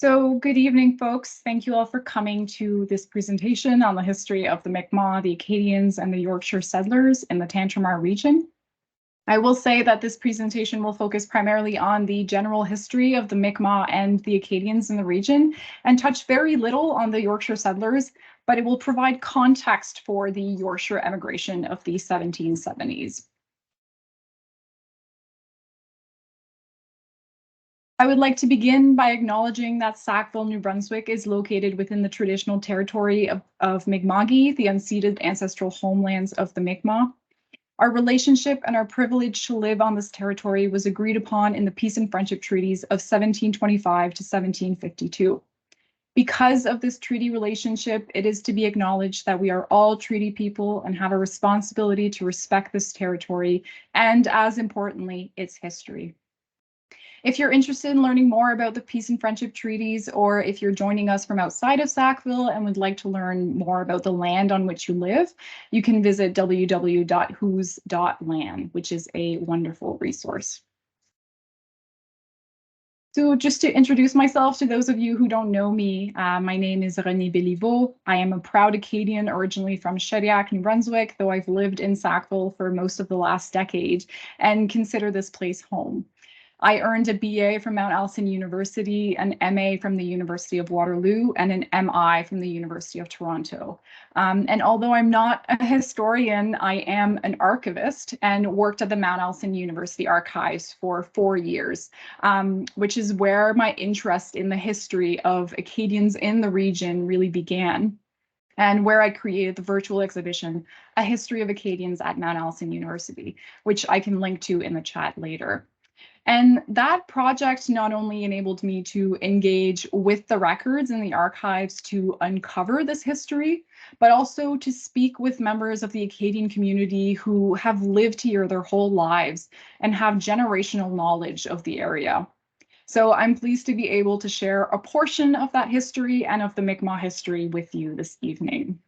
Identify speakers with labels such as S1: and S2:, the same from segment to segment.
S1: So good evening, folks. Thank you all for coming to this presentation on the history of the MIKMAQ, the Acadians, and the Yorkshire settlers in the Tantramar region. I will say that this presentation will focus primarily on the general history of the MIKMAQ and the Acadians in the region and touch very little on the Yorkshire settlers, but it will provide context for the Yorkshire emigration of the 1770s. I would like to begin by acknowledging that Sackville, New Brunswick is located within the traditional territory of MIKMAQ, the unceded ancestral homelands of the MIKMAQ. Our relationship and our privilege to live on this territory was agreed upon in the Peace and Friendship Treaties of 1725 to 1752. Because of this treaty relationship, it is to be acknowledged that we are all treaty people and have a responsibility to respect this territory and, as importantly, its history. If you're interested in learning more about the Peace and Friendship Treaties, or if you're joining us from outside of Sackville and would like to learn more about the land on which you live, you can visit www.whos.land, which is a wonderful resource. So just to introduce myself to those of you who don't know me, my name is Renee Belliveau. I am a proud Acadian originally from Shediac, New Brunswick, though I've lived in Sackville for most of the last decade and consider this place home. I earned a BA from Mount Allison University, an MA from the University of Waterloo, and an MI from the University of Toronto. And although I'm not a historian, I am an archivist and worked at the Mount Allison University archives for 4 years, which is where my interest in the history of Acadians in the region really began, and where I created the virtual exhibition, A History of Acadians at Mount Allison University, which I can link to in the chat later. And that project not only enabled me to engage with the records in the archives to uncover this history, but also to speak with members of the Acadian community who have lived here their whole lives and have generational knowledge of the area. So I'm pleased to be able to share a portion of that history and of the MIKMAQ history with you this evening.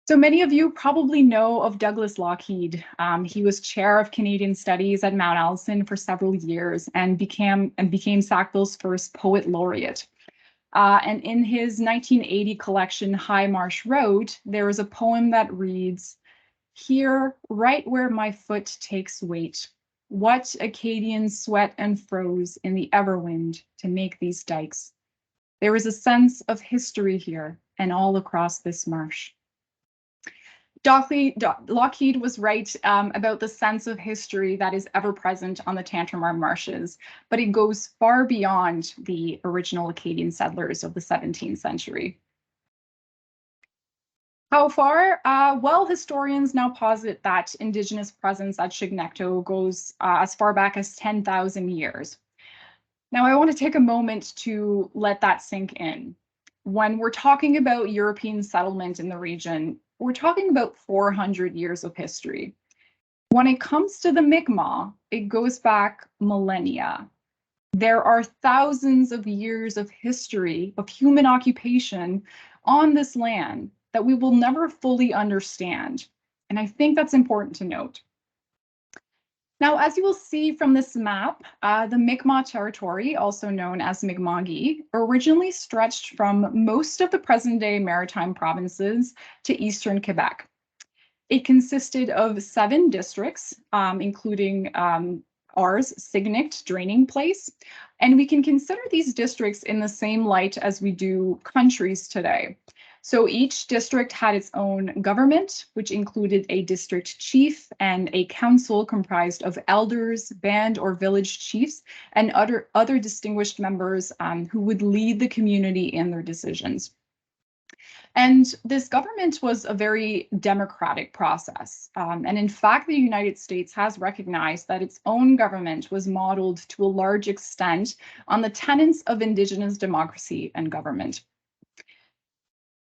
S1: So many of you probably know of Douglas Lockheed. He was chair of Canadian Studies at Mount Allison for several years and became Sackville's first poet laureate. And in his 1980 collection, High Marsh Road, there is a poem that reads, "Here, right where my foot takes weight, what Acadians sweat and froze in the everwind to make these dikes. There is a sense of history here and all across this marsh." Lockheed was right about the sense of history that is ever present on the Tantramar marshes, but it goes far beyond the original Acadian settlers of the 17th century. How far? Well, historians now posit that Indigenous presence at Chignecto goes as far back as 10,000 years. Now, I want to take a moment to let that sink in. When we're talking about European settlement in the region, we're talking about 400 years of history. When it comes to the MIKMAQ, it goes back millennia. There are thousands of years of history of human occupation on this land that we will never fully understand. And I think that's important to note. Now, as you will see from this map, the MIKMAQ territory, also known as MIKMAQ, originally stretched from most of the present-day maritime provinces to eastern Quebec. It consisted of 7 districts, including ours, Signict Draining Place, and we can consider these districts in the same light as we do countries today. So each district had its own government, which included a district chief and a council comprised of elders, band or village chiefs, and other distinguished members who would lead the community in their decisions. And this government was a very democratic process. And in fact, the United States has recognized that its own government was modeled to a large extent on the tenets of Indigenous democracy and government.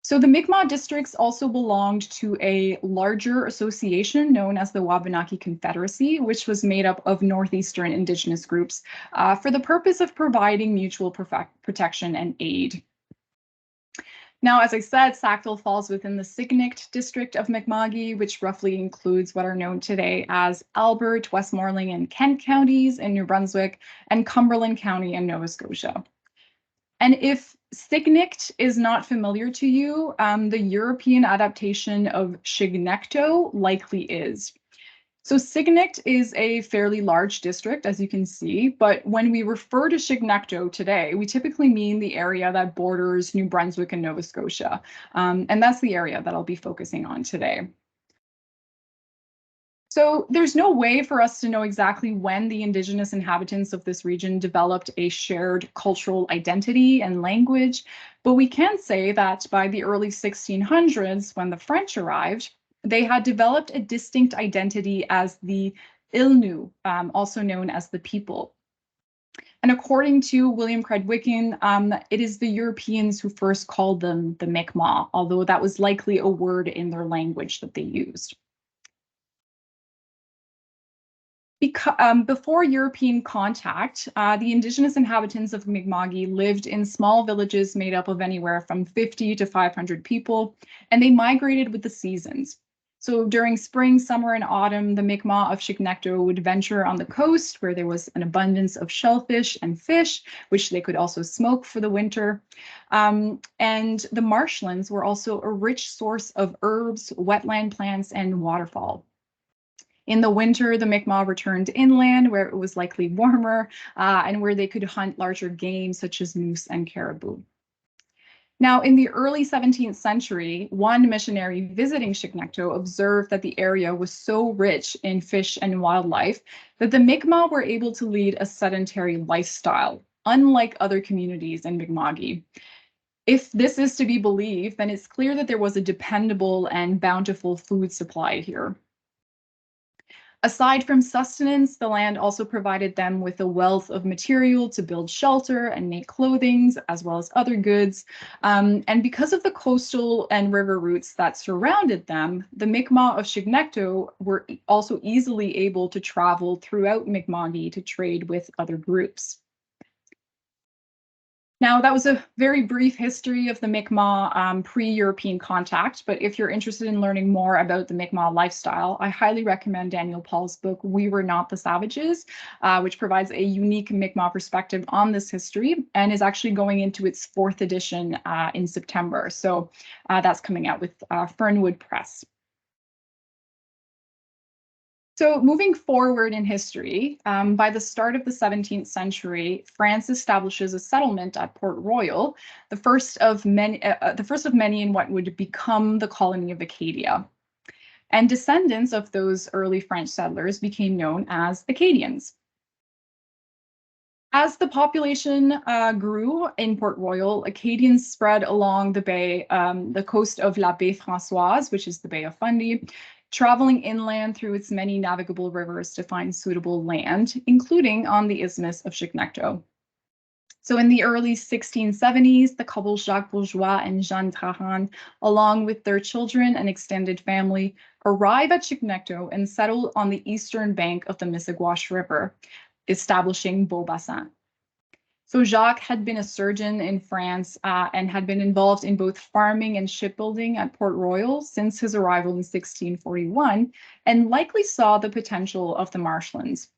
S1: So the MIKMAQ districts also belonged to a larger association known as the Wabanaki Confederacy, which was made up of Northeastern Indigenous groups for the purpose of providing mutual protection and aid. Now, as I said, Sackville falls within the Signict district of MIKMAQ, which roughly includes what are known today as Albert, Westmoreland, and Kent counties in New Brunswick, and Cumberland County in Nova Scotia. And if Signict is not familiar to you, the European adaptation of Chignecto likely is. So Signict is a fairly large district, as you can see, but when we refer to Chignecto today, we typically mean the area that borders New Brunswick and Nova Scotia. And that's the area that I'll be focusing on today. So there's no way for us to know exactly when the Indigenous inhabitants of this region developed a shared cultural identity and language, but we can say that by the early 1600s, when the French arrived, they had developed a distinct identity as the Ilnu, also known as the people. And according to William Credwickin, it is the Europeans who first called them the MIKMAQ, although that was likely a word in their language that they used. Before European contact, the Indigenous inhabitants of MIKMAQ lived in small villages made up of anywhere from 50 to 500 people, and they migrated with the seasons. So during spring, summer, and autumn, the Mi'kmaq of Chignecto would venture on the coast where there was an abundance of shellfish and fish, which they could also smoke for the winter. And the marshlands were also a rich source of herbs, wetland plants, and waterfowl. In the winter, the Mi'kmaq returned inland where it was likely warmer and where they could hunt larger game such as moose and caribou. Now, in the early 17th century, one missionary visiting Chignecto observed that the area was so rich in fish and wildlife that the Mi'kmaq were able to lead a sedentary lifestyle, unlike other communities in Mi'kmaq. If this is to be believed, then it's clear that there was a dependable and bountiful food supply here. Aside from sustenance, the land also provided them with a wealth of material to build shelter and make clothing, as well as other goods. And because of the coastal and river routes that surrounded them, the Mi'kmaq of Chignecto were also easily able to travel throughout Mi'kmaq to trade with other groups. Now, that was a very brief history of the Mi'kmaq pre-European contact, but if you're interested in learning more about the Mi'kmaq lifestyle, I highly recommend Daniel Paul's book, We Were Not the Savages, which provides a unique Mi'kmaq perspective on this history and is actually going into its 4th edition in September. So that's coming out with Fernwood Press. So moving forward in history, by the start of the 17th century, France establishes a settlement at Port Royal, the first of many in what would become the colony of Acadia. And descendants of those early French settlers became known as Acadians. As the population grew in Port Royal, Acadians spread along the bay, the coast of La Baie Françoise, which is the Bay of Fundy, traveling inland through its many navigable rivers to find suitable land, including on the Isthmus of Chignecto. So in the early 1670s, the couple Jacques Bourgeois and Jeanne Trahan, along with their children and extended family, arrive at Chignecto and settle on the eastern bank of the Missaguash River, establishing Beaubassin. So Jacques had been a surgeon in France and had been involved in both farming and shipbuilding at Port Royal since his arrival in 1641, and likely saw the potential of the marshlands.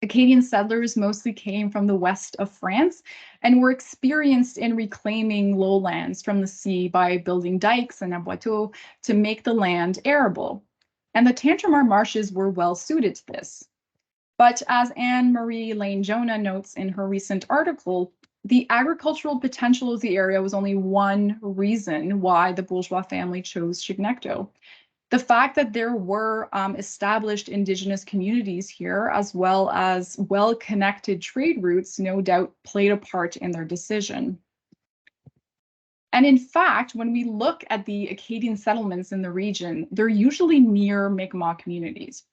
S1: Acadian settlers mostly came from the west of France and were experienced in reclaiming lowlands from the sea by building dikes and aboiteaux to make the land arable. And the Tantramar marshes were well suited to this. But as Anne-Marie Lane-Jonah notes in her recent article, the agricultural potential of the area was only one reason why the Bourgeois family chose Chignecto. The fact that there were established Indigenous communities here, as well as well-connected trade routes, no doubt played a part in their decision. And in fact, when we look at the Acadian settlements in the region, they're usually near Mi'kmaq communities.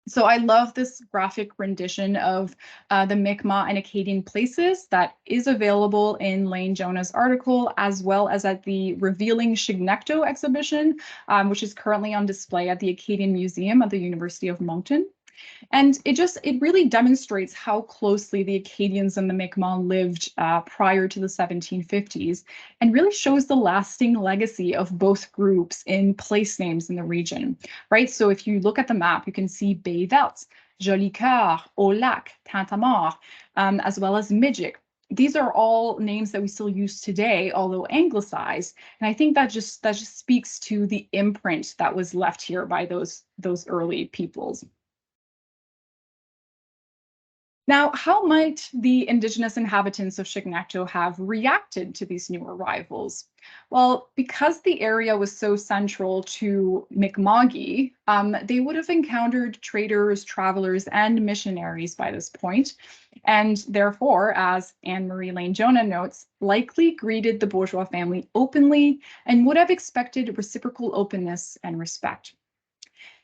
S1: So I love this graphic rendition of the Mi'kmaq and Acadian places that is available in Lane-Jonah's article, as well as at the Revealing Chignecto exhibition, which is currently on display at the Acadian Museum at the University of Moncton. And it really demonstrates how closely the Acadians and the Mi'kmaq lived prior to the 1750s, and really shows the lasting legacy of both groups in place names in the region, right? So if you look at the map, you can see Baie Verte, Jolicoeur, Au-Lac, Tintamarre, as well as Mijic. These are all names that we still use today, although anglicized. And I think that just speaks to the imprint that was left here by those early peoples. Now, how might the Indigenous inhabitants of Chignecto have reacted to these new arrivals? Well, because the area was so central to Mi'kmaq, they would have encountered traders, travelers, and missionaries by this point, and therefore, as Anne-Marie Lane-Jonah notes, likely greeted the bourgeois family openly and would have expected reciprocal openness and respect.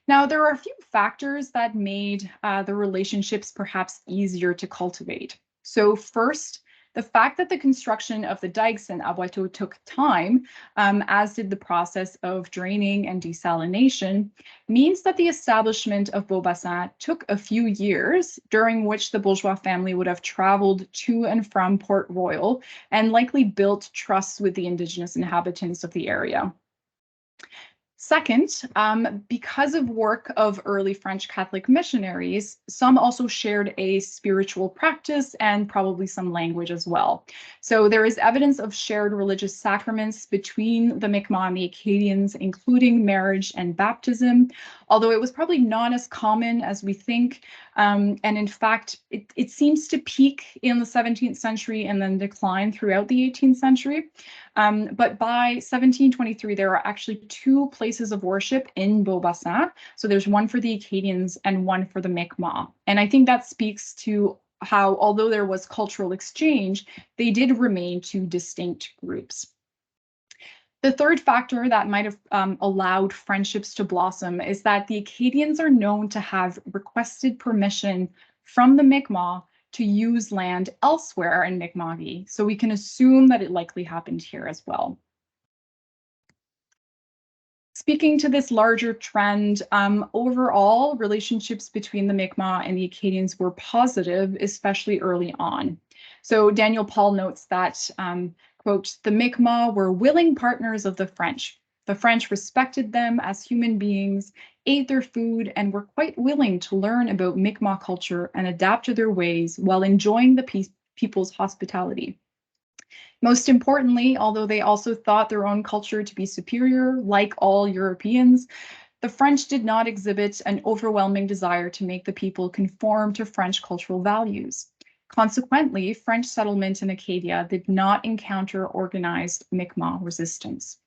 S1: Now, there are a few factors that made the relationships perhaps easier to cultivate. So first, the fact that the construction of the dikes in Aboiteau took time, as did the process of draining and desalination, means that the establishment of Beaubassin took a few years, during which the bourgeois family would have traveled to and from Port Royal and likely built trusts with the Indigenous inhabitants of the area. Second, because of work of early French Catholic missionaries, some also shared a spiritual practice and probably some language as well. So there is evidence of shared religious sacraments between the Mi'kmaq and the Acadians, including marriage and baptism, although it was probably not as common as we think. And in fact, it seems to peak in the 17th century and then decline throughout the 18th century. But by 1723, there are actually two places of worship in Beaubassin. So there's one for the Acadians and one for the Mi'kmaq. And I think that speaks to how, although there was cultural exchange, they did remain two distinct groups. The third factor that might have allowed friendships to blossom is that the Acadians are known to have requested permission from the Mi'kmaq to use land elsewhere in Mi'kmaq, so we can assume that it likely happened here as well. Speaking to this larger trend, overall, relationships between the Mi'kmaq and the Acadians were positive, especially early on. So Daniel Paul notes that, quote, the Mi'kmaq were willing partners of the French. The French respected them as human beings, ate their food, and were quite willing to learn about Mi'kmaq culture and adapt to their ways while enjoying the people's hospitality. Most importantly, although they also thought their own culture to be superior, like all Europeans, the French did not exhibit an overwhelming desire to make the people conform to French cultural values. Consequently, French settlement in Acadia did not encounter organized Mi'kmaq resistance.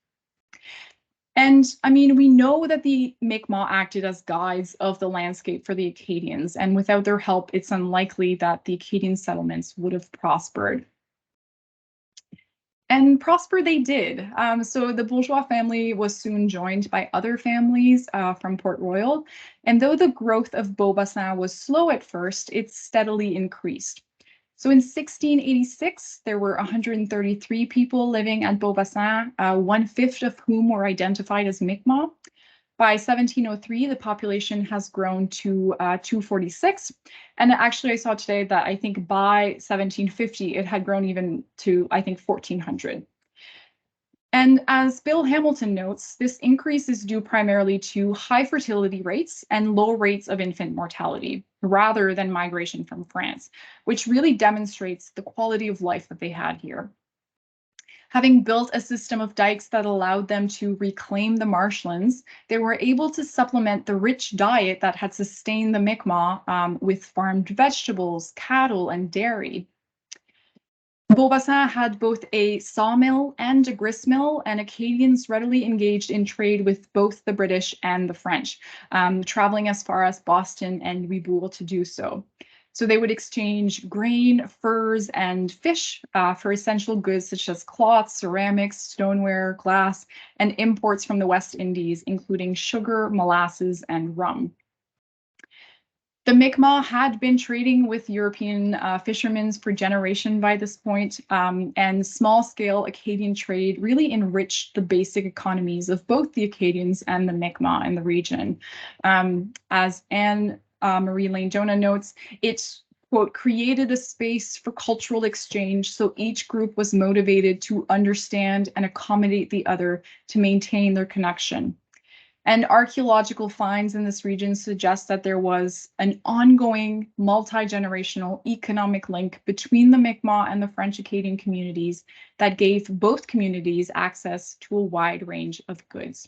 S1: And I mean, we know that the Mi'kmaq acted as guides of the landscape for the Acadians, and without their help, it's unlikely that the Acadian settlements would have prospered. And prosper they did. So the bourgeois family was soon joined by other families from Port Royal. And though the growth of Beaubassin was slow at first, it steadily increased. So in 1686, there were 133 people living at Beaubassin, 1/5 of whom were identified as Mi'kmaq. By 1703, the population has grown to 246. And actually, I saw today that I think by 1750, it had grown even to, I think, 1,400. And as Bill Hamilton notes, this increase is due primarily to high fertility rates and low rates of infant mortality, rather than migration from France, which really demonstrates the quality of life that they had here. Having built a system of dikes that allowed them to reclaim the marshlands, they were able to supplement the rich diet that had sustained the Mi'kmaq with farmed vegetables, cattle, and dairy. Beaubassin had both a sawmill and a gristmill, and Acadians readily engaged in trade with both the British and the French, traveling as far as Boston and Riboul to do so. So they would exchange grain, furs, and fish for essential goods such as cloth, ceramics, stoneware, glass, and imports from the West Indies, including sugar, molasses, and rum. The Mi'kmaq had been trading with European fishermen for generations by this point, and small-scale Acadian trade really enriched the basic economies of both the Acadians and the Mi'kmaq in the region. As Anne Marie Lane Jonah notes, it, quote, created a space for cultural exchange so each group was motivated to understand and accommodate the other to maintain their connection. And archaeological finds in this region suggest that there was an ongoing multi-generational economic link between the Mi'kmaq and the French Acadian communities that gave both communities access to a wide range of goods.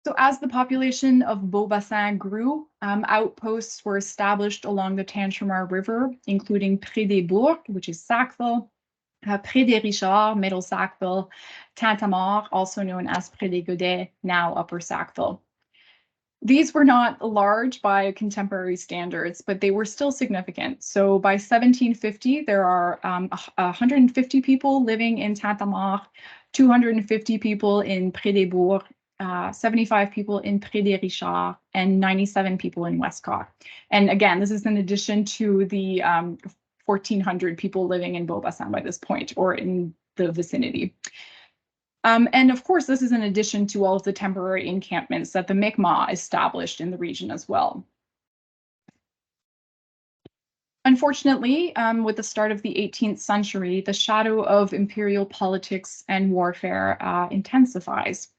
S1: So as the population of Beaubassin grew, outposts were established along the Tantramar River, including Près des Bourgs, which is Sackville, Près des Richards, Middle Sackville, Tintamarre, also known as Près des Godets, now Upper Sackville. These were not large by contemporary standards, but they were still significant. So by 1750, there are 150 people living in Tintamarre, 250 people in Près des Bourgs, 75 people in Près des Richards, and 97 people in Westcock. And again, this is in addition to the 1,400 people living in Beaubassin by this point, or in the vicinity. And of course, this is in addition to all of the temporary encampments that the Mi'kmaq established in the region as well. Unfortunately, with the start of the 18th century, the shadow of imperial politics and warfare intensifies.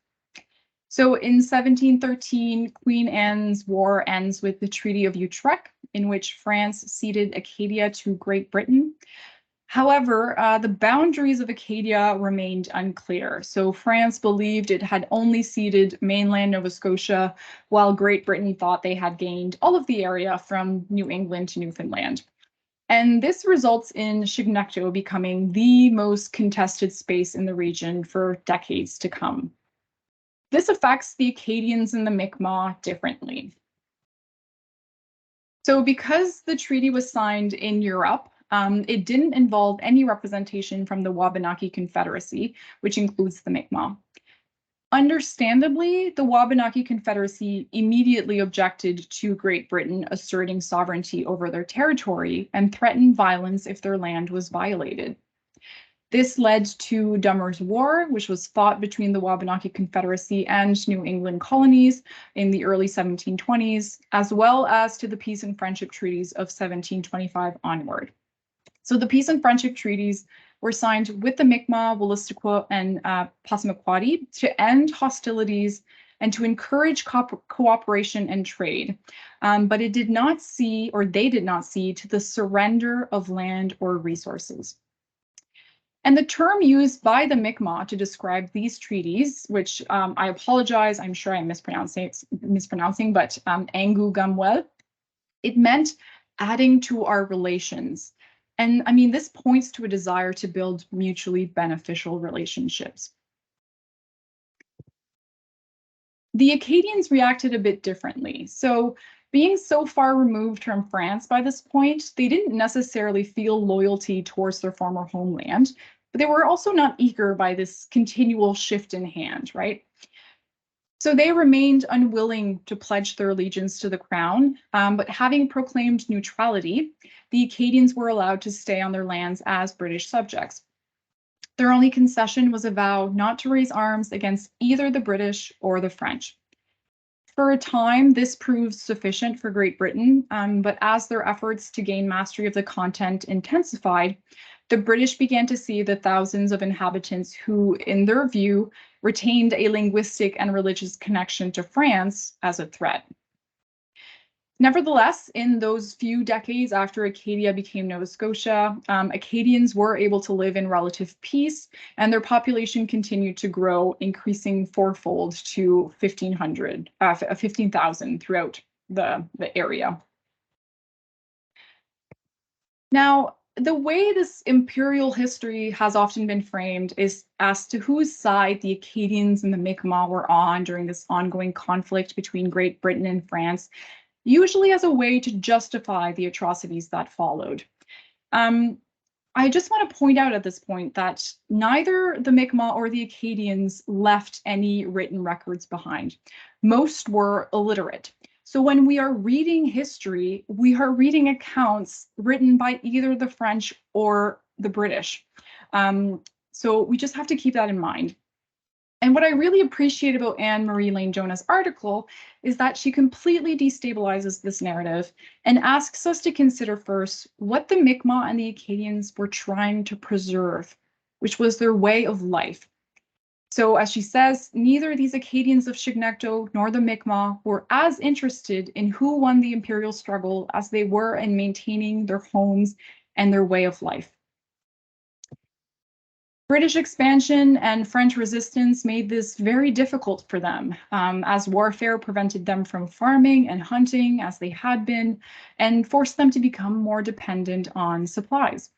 S1: So in 1713, Queen Anne's War ends with the Treaty of Utrecht, in which France ceded Acadia to Great Britain. However, the boundaries of Acadia remained unclear. So France believed it had only ceded mainland Nova Scotia, while Great Britain thought they had gained all of the area from New England to Newfoundland. And this results in Chignecto becoming the most contested space in the region for decades to come. This affects the Acadians and the Mi'kmaq differently. So because the treaty was signed in Europe, it didn't involve any representation from the Wabanaki Confederacy, which includes the Mi'kmaq. Understandably, the Wabanaki Confederacy immediately objected to Great Britain asserting sovereignty over their territory and threatened violence if their land was violated. This led to Dummer's War, which was fought between the Wabanaki Confederacy and New England colonies in the early 1720s, as well as to the Peace and Friendship Treaties of 1725 onward. So the Peace and Friendship Treaties were signed with the Mi'kmaq, Wolastoqua, and Passamaquoddy to end hostilities and to encourage cooperation and trade. But it did not see, or they did not see, to the surrender of land or resources. And the term used by the Mi'kmaq to describe these treaties, which I apologize, I'm sure I'm mispronouncing, but Angu Gamwell, it meant adding to our relations. And I mean, this points to a desire to build mutually beneficial relationships. The Acadians reacted a bit differently. So being so far removed from France by this point, they didn't necessarily feel loyalty towards their former homeland, but they were also not eager by this continual shift in hand, right? So they remained unwilling to pledge their allegiance to the crown, but having proclaimed neutrality, the Acadians were allowed to stay on their lands as British subjects. Their only concession was a vow not to raise arms against either the British or the French. For a time, this proved sufficient for Great Britain, but as their efforts to gain mastery of the continent intensified, the British began to see the thousands of inhabitants who, in their view, retained a linguistic and religious connection to France as a threat. Nevertheless, in those few decades after Acadia became Nova Scotia, Acadians were able to live in relative peace, and their population continued to grow, increasing fourfold to 15,000 throughout the area. Now, the way this imperial history has often been framed is as to whose side the Acadians and the Mi'kmaq were on during this ongoing conflict between Great Britain and France, usually as a way to justify the atrocities that followed. I just want to point out at this point that neither the Mi'kmaq or the Acadians left any written records behind. Most were illiterate. So when we are reading history, we are reading accounts written by either the French or the British. So we just have to keep that in mind. And what I really appreciate about Anne Marie Lane Jonah's article is that she completely destabilizes this narrative and asks us to consider first what the Mi'kmaq and the Acadians were trying to preserve, which was their way of life. So as she says, neither these Acadians of Chignecto nor the Mi'kmaq were as interested in who won the imperial struggle as they were in maintaining their homes and their way of life. British expansion and French resistance made this very difficult for them, as warfare prevented them from farming and hunting as they had been, and forced them to become more dependent on supplies.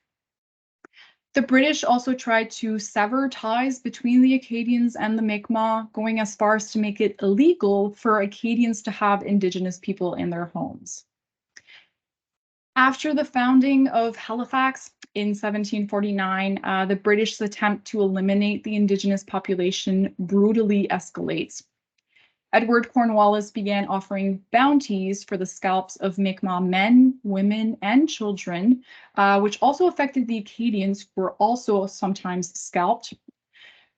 S1: The British also tried to sever ties between the Acadians and the Mi'kmaq, going as far as to make it illegal for Acadians to have Indigenous people in their homes. After the founding of Halifax in 1749, the British attempt to eliminate the Indigenous population brutally escalates. Edward Cornwallis began offering bounties for the scalps of Mi'kmaq men, women, and children, which also affected the Acadians, who were also sometimes scalped.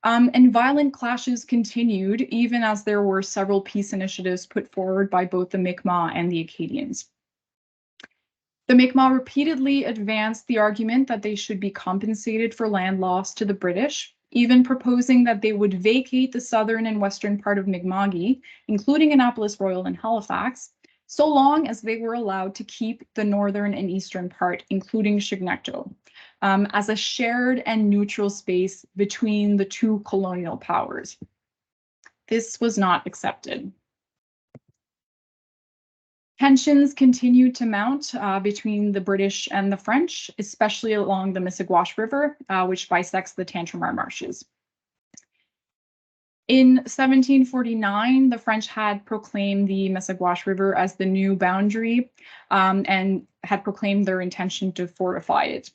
S1: And violent clashes continued, even as there were several peace initiatives put forward by both the Mi'kmaq and the Acadians. The Mi'kmaq repeatedly advanced the argument that they should be compensated for land loss to the British, even proposing that they would vacate the southern and western part of Mi'kma'ki, including Annapolis Royal and Halifax, so long as they were allowed to keep the northern and eastern part, including Chignecto, as a shared and neutral space between the two colonial powers. This was not accepted. Tensions continued to mount between the British and the French, especially along the Missaguash River, which bisects the Tantramar marshes. In 1749, the French had proclaimed the Missaguash River as the new boundary and had proclaimed their intention to fortify it.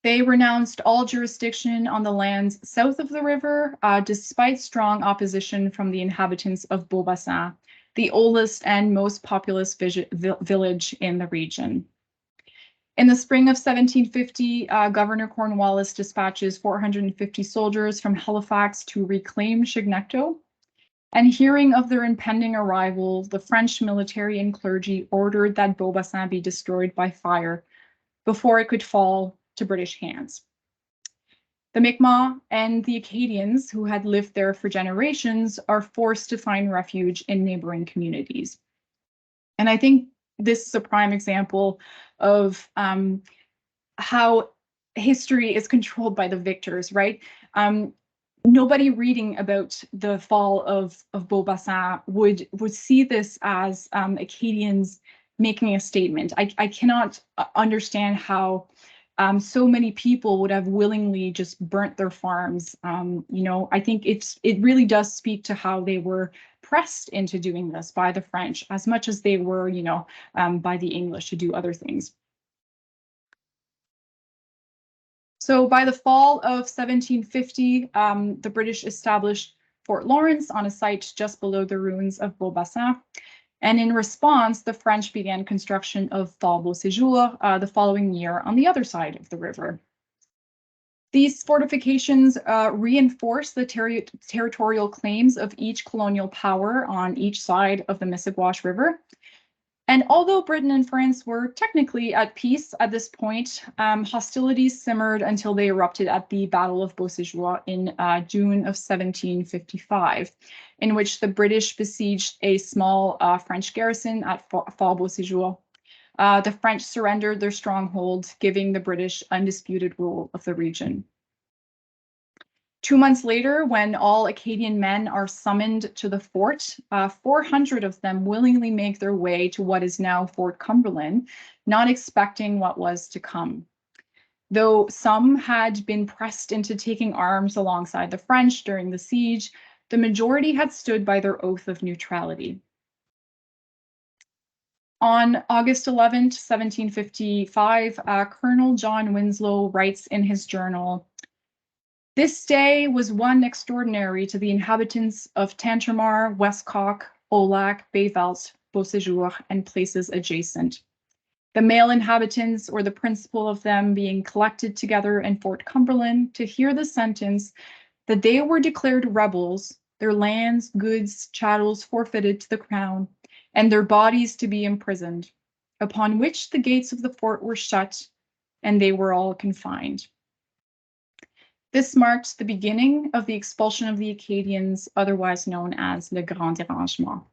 S1: They renounced all jurisdiction on the lands south of the river, despite strong opposition from the inhabitants of Beaubassin, the oldest and most populous village in the region. In the spring of 1750, Governor Cornwallis dispatches 450 soldiers from Halifax to reclaim Chignecto. And hearing of their impending arrival, the French military and clergy ordered that Beaubassin be destroyed by fire before it could fall to British hands. The Mi'kmaq and the Acadians, who had lived there for generations, are forced to find refuge in neighboring communities. And I think this is a prime example of how history is controlled by the victors, right? Nobody reading about the fall of Beaubassin would see this as Acadians making a statement. I cannot understand how so many people would have willingly just burnt their farms. I think it really does speak to how they were pressed into doing this by the French as much as they were, by the English to do other things. So by the fall of 1750, the British established Fort Lawrence on a site just below the ruins of Beaubassin. And in response, the French began construction of Fort-Beauséjour the following year on the other side of the river. These fortifications reinforced the territorial claims of each colonial power on each side of the Missaguash River. And although Britain and France were technically at peace at this point, hostilities simmered until they erupted at the Battle of Beauséjour in June of 1755, in which the British besieged a small French garrison at Fort-Beauséjour. The French surrendered their stronghold, giving the British undisputed rule of the region. 2 months later, when all Acadian men are summoned to the fort, 400 of them willingly make their way to what is now Fort Cumberland, not expecting what was to come. Though some had been pressed into taking arms alongside the French during the siege, the majority had stood by their oath of neutrality. On August 11, 1755, Colonel John Winslow writes in his journal, "This day was one extraordinary to the inhabitants of Tantramar, Westcock, Olac, Bayvelt, Beauséjour, and places adjacent. The male inhabitants, or the principal of them, being collected together in Fort Cumberland to hear the sentence that they were declared rebels, their lands, goods, chattels forfeited to the crown, and their bodies to be imprisoned, upon which the gates of the fort were shut, and they were all confined. This marked the beginning of the expulsion of the Acadians, otherwise known as Le Grand Dérangement.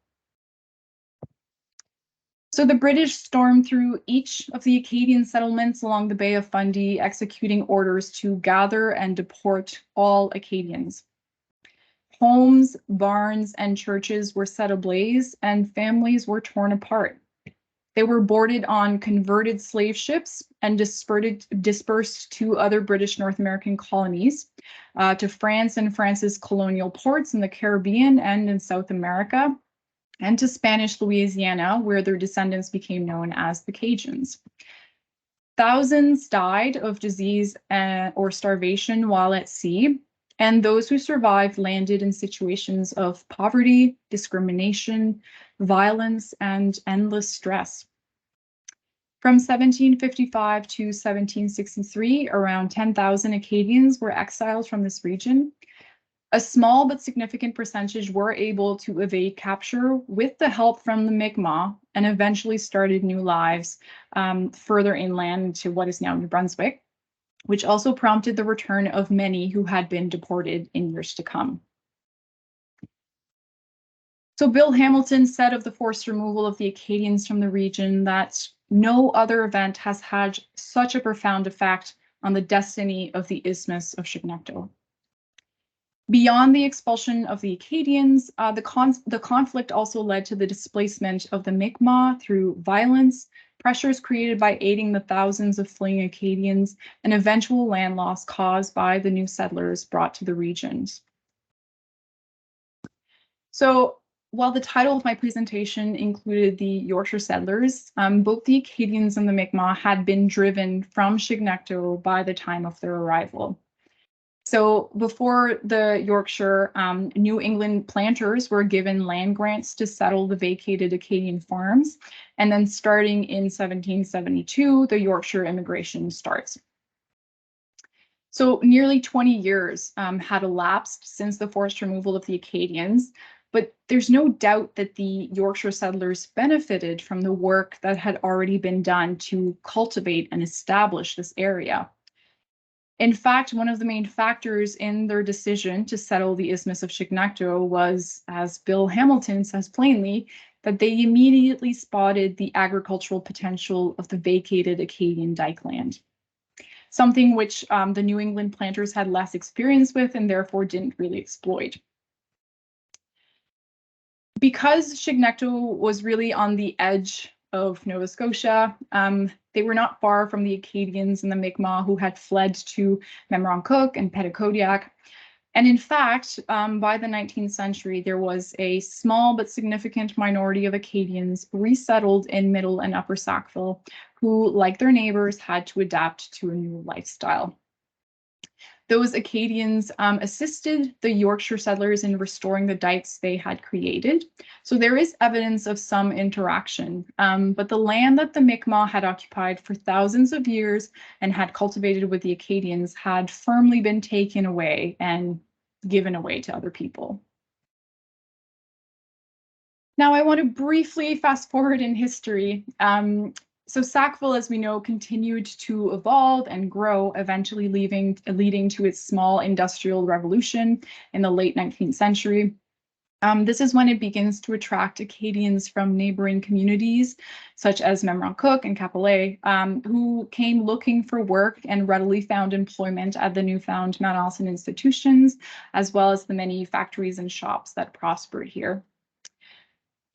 S1: So the British stormed through each of the Acadian settlements along the Bay of Fundy, executing orders to gather and deport all Acadians. Homes, barns, and churches were set ablaze, and families were torn apart. They were boarded on converted slave ships and dispersed to other British North American colonies, to France and France's colonial ports in the Caribbean and in South America, and to Spanish Louisiana, where their descendants became known as the Cajuns. Thousands died of disease or starvation while at sea, and those who survived landed in situations of poverty, discrimination, violence, and endless stress. From 1755 to 1763, around 10,000 Acadians were exiled from this region. A small but significant percentage were able to evade capture with the help from the MIKMAQ and eventually started new lives further inland to what is now New Brunswick, which also prompted the return of many who had been deported in years to come. So Bill Hamilton said of the forced removal of the Acadians from the region that no other event has had such a profound effect on the destiny of the Isthmus of Chignecto. Beyond the expulsion of the Acadians, the conflict also led to the displacement of the MIKMAQ through violence, pressures created by aiding the thousands of fleeing Acadians, and eventual land loss caused by the new settlers brought to the regions. So while the title of my presentation included the Yorkshire settlers, both the Acadians and the MIKMAQ had been driven from Chignecto by the time of their arrival. So before the Yorkshire, New England planters were given land grants to settle the vacated Acadian farms. And then starting in 1772, the Yorkshire immigration starts. So nearly 20 years had elapsed since the forced removal of the Acadians, but there's no doubt that the Yorkshire settlers benefited from the work that had already been done to cultivate and establish this area. In fact, one of the main factors in their decision to settle the Isthmus of Chignecto was, as Bill Hamilton says plainly, that they immediately spotted the agricultural potential of the vacated Acadian dike land, something which the New England planters had less experience with and therefore didn't really exploit. Because Chignecto was really on the edge of Nova Scotia, they were not far from the Acadians and the MIKMAQ who had fled to MIKMAQ and Petitcodiac. And in fact, by the 19th century, there was a small but significant minority of Acadians resettled in Middle and Upper Sackville who, like their neighbors, had to adapt to a new lifestyle. Those Acadians assisted the Yorkshire settlers in restoring the dikes they had created. So there is evidence of some interaction, but the land that the MIKMAQ had occupied for thousands of years and had cultivated with the Acadians had firmly been taken away and given away to other people. Now I want to briefly fast forward in history. So Sackville, as we know, continued to evolve and grow, eventually leading to its small industrial revolution in the late 19th century. This is when it begins to attract Acadians from neighboring communities, such as MIKMAQ and Capelé, who came looking for work and readily found employment at the newfound Mount Allison institutions, as well as the many factories and shops that prospered here.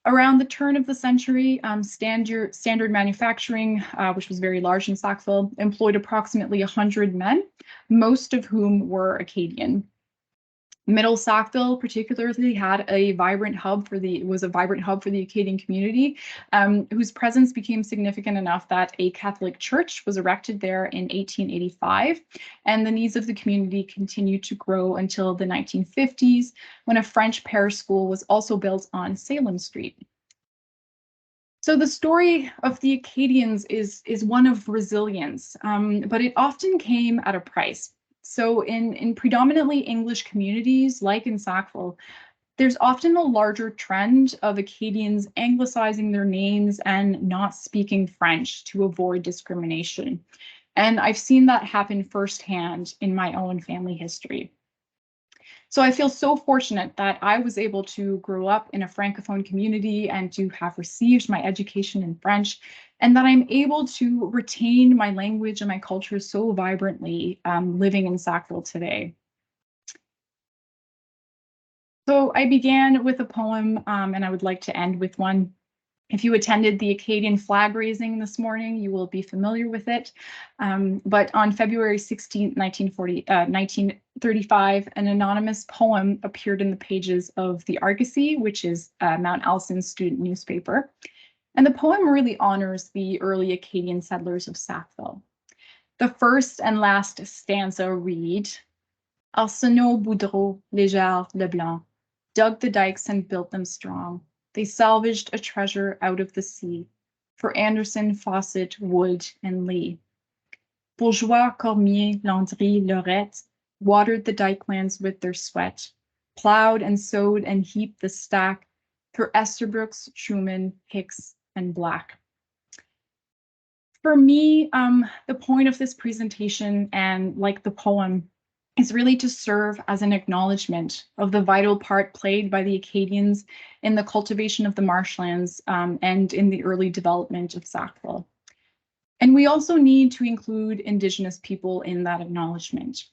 S1: Around the turn of the century, standard manufacturing, which was very large in Sackville, employed approximately 100 men, most of whom were Acadian. Middle Sackville particularly had a vibrant hub for the Acadian community, whose presence became significant enough that a Catholic church was erected there in 1885, and the needs of the community continued to grow until the 1950s, when a French parish school was also built on Salem Street. So the story of the Acadians is one of resilience, but it often came at a price. So in predominantly English communities, like in Sackville, there's often a larger trend of Acadians anglicizing their names and not speaking French to avoid discrimination. And I've seen that happen firsthand in my own family history. So I feel so fortunate that I was able to grow up in a Francophone community and to have received my education in French, and that I'm able to retain my language and my culture so vibrantly living in Sackville today. So I began with a poem, and I would like to end with one. If you attended the Acadian flag raising this morning, you will be familiar with it. But on February 16th, 1935, an anonymous poem appeared in the pages of the Argosy, which is Mount Elson's student newspaper. And the poem really honors the early Acadian settlers of Sackville. The first and last stanza read, Arsenault, Boudreau, Léger, Leblanc dug the dikes and built them strong. They salvaged a treasure out of the sea for Anderson, Fawcett, Wood, and Lee. Bourgeois, Cormier, Landry, Lorette watered the dikelands with their sweat, plowed and sowed and heaped the stack for Esterbrookes, Truman, Hicks, and Black. For me, the point of this presentation, and like the poem, is really to serve as an acknowledgement of the vital part played by the Acadians in the cultivation of the marshlands and in the early development of Sackville. And we also need to include Indigenous people in that acknowledgement.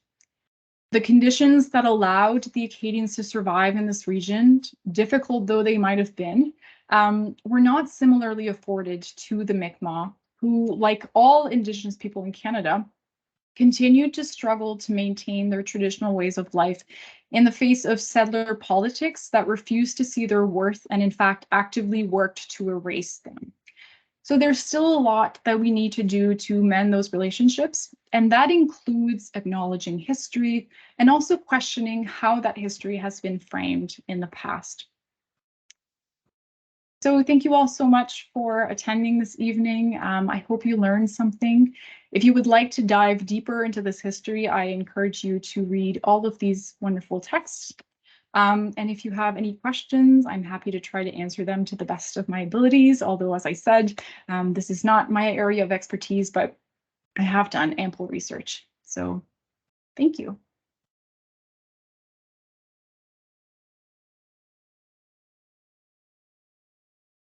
S1: The conditions that allowed the Acadians to survive in this region, difficult though they might have been, were not similarly afforded to the Mi'kmaq, who, like all Indigenous people in Canada, continued to struggle to maintain their traditional ways of life in the face of settler politics that refused to see their worth and, in fact, actively worked to erase them. So there's still a lot that we need to do to mend those relationships, and that includes acknowledging history and also questioning how that history has been framed in the past. So thank you all so much for attending this evening. I hope you learned something. If you would like to dive deeper into this history, I encourage you to read all of these wonderful texts. And if you have any questions, I'm happy to try to answer them to the best of my abilities. Although, as I said, this is not my area of expertise, but I have done ample research. So thank you.